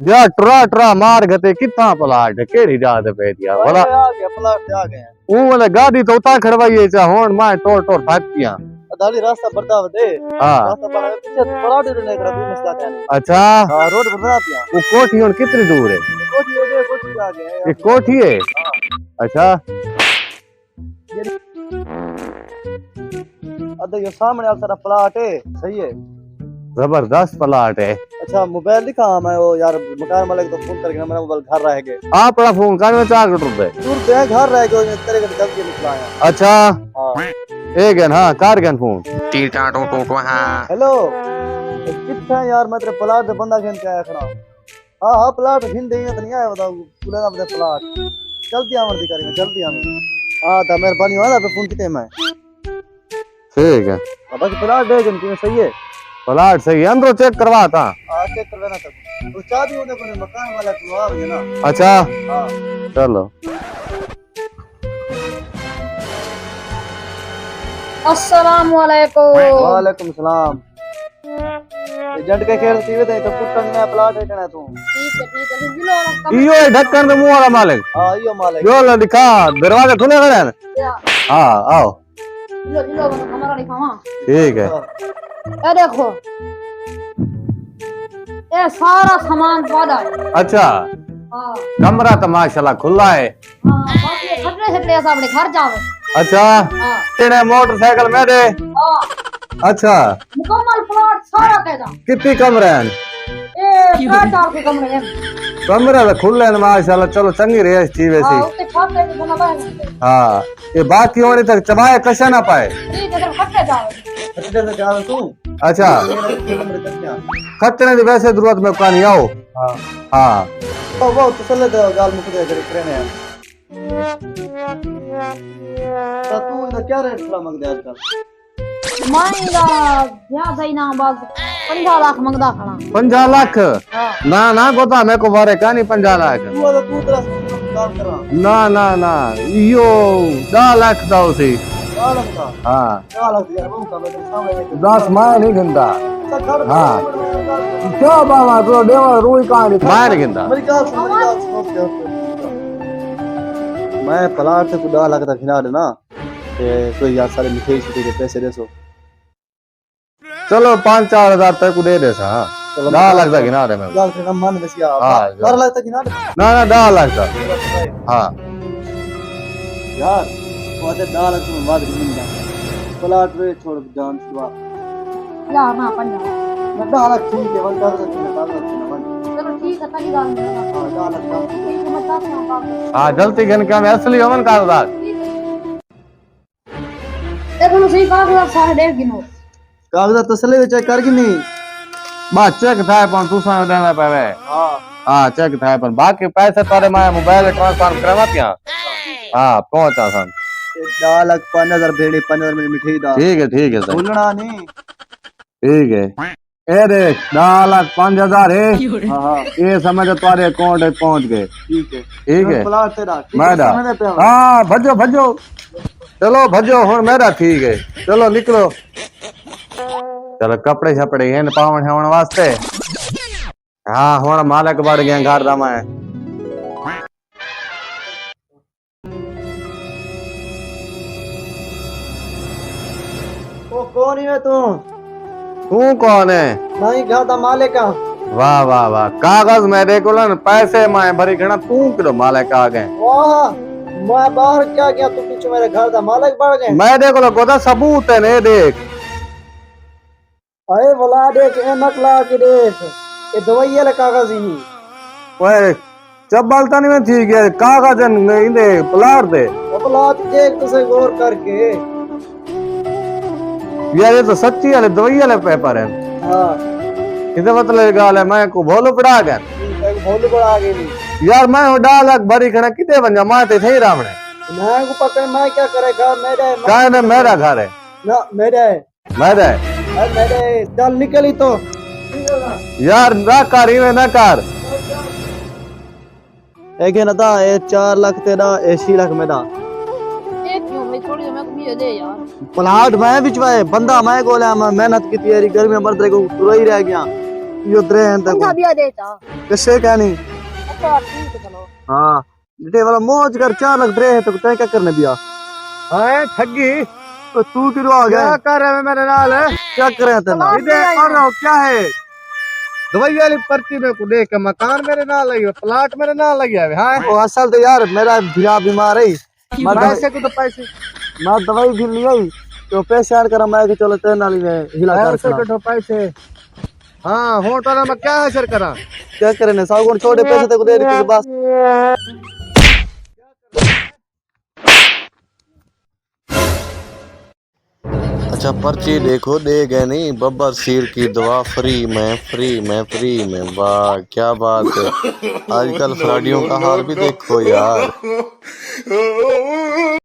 या ट्रा ट्रा मार गते कितना प्लाट केड़ी जात पे दिया बोला आ गया प्लाट आ गए वो वाला गाड़ी तो उता खड़वाई चा होन मैं टोर टोर भागिया अदाली रास्ता बढ़ता दे हां रास्ता बढ़ा पीछे प्लाट ने करा भी मसला क्या है अच्छा हां रोड बढ़ा दिया वो कोठी होन कितनी दूर है कोठी आ गया ये कोठी है अच्छा अदे ये सामने आप सारा प्लाट है सही है जबरदस्त प्लाट है अच्छा मोबाइल दिखा मैं वो यार मकान मालिक तो फोन करके मेरा मोबाइल घर रह गए आप बड़ा फोन कर में 4 रुपए दूर पे घर रह गए इस तरह का जल्दी निकला है अच्छा हां एक गन हां कार गन फोन टी टा टो टो टो हां हेलो कितना यार मैं तेरे प्लाट पे बंदा खेल के आया खड़ा हां प्लाट हिंद देंगे तो नहीं आया बताओ पूरा ना बता प्लाट जल्दी आवर दी करेंगे जल्दी आवे हां तो मेहरबानी हो ना पे फोन किते मैं ठीक है अब प्लाट दे जन सही है प्लाट सही है अंदर चेक करवा था हां चेक कर लेना तब तो चाबी होने को मकान वाला को आ गया ना अच्छा हां चलो अस्सलामुअलैकुम वालेकुम सलाम एजेंट के खेलती हुए तो कुत्तन में प्लाट है ना तू ठीक है बिलो इयो है ढक्कन तो मुंह वाला मालिक हां यो मालिक यो लो दिखा दरवाजा खुले खड़े हैं हां आओ बिलो हमारा दिखावा ठीक है ये देखो ये सारा सामान पड़ा है अच्छा हां कमरा तो माशाल्लाह खुला है हां बाकी खटरे खटरे ऐसा अपने घर जावे अच्छा हां तेरे मोटरसाइकिल में दे हां अच्छा मुकम्मल प्लॉट सारा कहदा कितनी कमरे हैं ये 4 के कमरे हैं कमरे तो खुले हैं माशाल्लाह चलो चंगी रेस थी हां वैसी उसके खाते में बना है हाँ ये बाकी होने तक चबाए कशा ना पाए ठीक है खट्टे जावे अच्छे से जा तू अच्छा खतरे की वैसे जरूरत में कहानी आओ हां हाँ वो तसल्ली दे गाल मुक दे करे ने तो तू इधर क्या रेट खड़ा मंगदे आजकल मांगा या सही ना बस 50 लाख मंगदा खड़ा 50 लाख हां ना ना गोता मेरे को बारे कहानी 50 लाख तू तरह काम कर ना ना ना यो 10 लाख दाओ सी गाल का हाँ गाल यार वो का मेरे सामने 10 मार नहीं गिनता हाँ क्या बाबा तो देवा रोई कहानी मार नहीं गिनता मेरी गाल सुन मैं प्लाट से कुदा लगता खिला देना ते कोई यार सारे मिठाई छुट्टी के पैसे दे सो चलो 5-4 हजार तक दे दे सा 10 लाख तक गिना दे मैं गाल के मन बस यार हाँ, 12 लाख तक खिला दे ना ना 10 लाख तक हाँ यार वो तो 10 लाख में बाद मिल जाए प्लाट वे छोड़ जान सुवा या ना 50 मैं 10 लाख ठीक है वन कर सकते हैं 10 लाख ना चलो ठीक है तनी गाल में हां 10 लाख का ठीक है मैं ताकि ना काम हाँ जल्दी घन क्या मैं असली अमन कागजात देखो ना सही कागजात सारे देख गिनो कागजात तसले चेक कर कि नहीं बस चेक था पण तू सा देना पावे हां हाँ चेक था पण बाकी पैसे तारे माया मोबाइल ट्रांसफर करवा दिया हाँ पहुंचा सन 10 लाख 5000 भेड़ी 5000 में मिठाई दा ठीक है सर भूलना नहीं ठीक है ए देख 10 लाख 5000 है हां हां ये समझ तुम्हारे अकाउंट में पहुंच गए ठीक है ठीक है प्लाट तेरा मैडा समझ पे हाँ भजो भजो चलो भजो हुन मेरा ठीक है चलो निकलो चलो कपड़े छपड़े हैं पावन छावन वास्ते हाँ हुन मालिक बढ़ गया घर दा मैं ओ कौन है तू तू कौन है नहीं घर दा मालिक आ वाह वाह वाह कागज मेरे को न पैसे मैं भरी खड़ा तू किलो मालिक आ गए वाह मैं बाहर क्या गया तू पीछे मेरे घर दा मालिक बढ़ गए मैं देखो गोदा सबूत है ने देख अरे बोला देख ए नकला के देख ये दवाई वाला कागज ही नहीं ओए चबलता नहीं थी गया कागज इंदे प्लाट दे प्लाट देख तुसे गौर करके यार ये तो सच्ची वाले दवाई वाले पेपर है हां इसे मतलब गाल है मैं को भोलो पड़ा गया एक भोलू बड़ा आगे नहीं यार मैं हो डाल भरी खड़ा किते बन जा माते थे रामने मैं को पकड़ मैं क्या करेगा मेरे काहे ने मेरा घर है ना मेरे मेरा अरे मेरे चल निकली तो यार ना कर इन्हें ना कर एक है ना था ये 4 लाख तेरा 80 लाख मेरा एक क्यों भाई थोड़ी मैं को ये दे यार प्लाट मैं बिचवाए बंदा मैं गोला मैं मेहनत की तैयारी गर्मी में मर को तुरा ही रह गया यो द्रे हैं तक पंखा भी देता किससे क्या नहीं अच्छा ठीक है चलो हाँ बेटे वाला मौज कर 4 लाख द्रे है तो तय क्या करने बिया हां ठगी तो तू किरो आ गया क्या कर रहे हैं मेरे नाल क्या कर रहे तेना इधर कर रहा हूं क्या है दवाई वाली पर्ची में को देख के मकान मेरे नाल लगी है प्लाट मेरे नाल लगी है हां ओ असल तो यार मेरा भिरा बीमार है पैसे को तो पैसे मैं दवाई भी ली आई तो पैसे आन कर मैं कि चलो तेरे नाल में हिला कर पैसे को तो पैसे हाँ होटल में क्या असर करा क्या करे ने सागुन छोटे पैसे तक दे रही बस अच्छा पर्ची देखो दे गए नहीं बब्बर सिर की दवा फ्री में वाह क्या बात है आजकल फ्राडियों का हाल भी देखो यार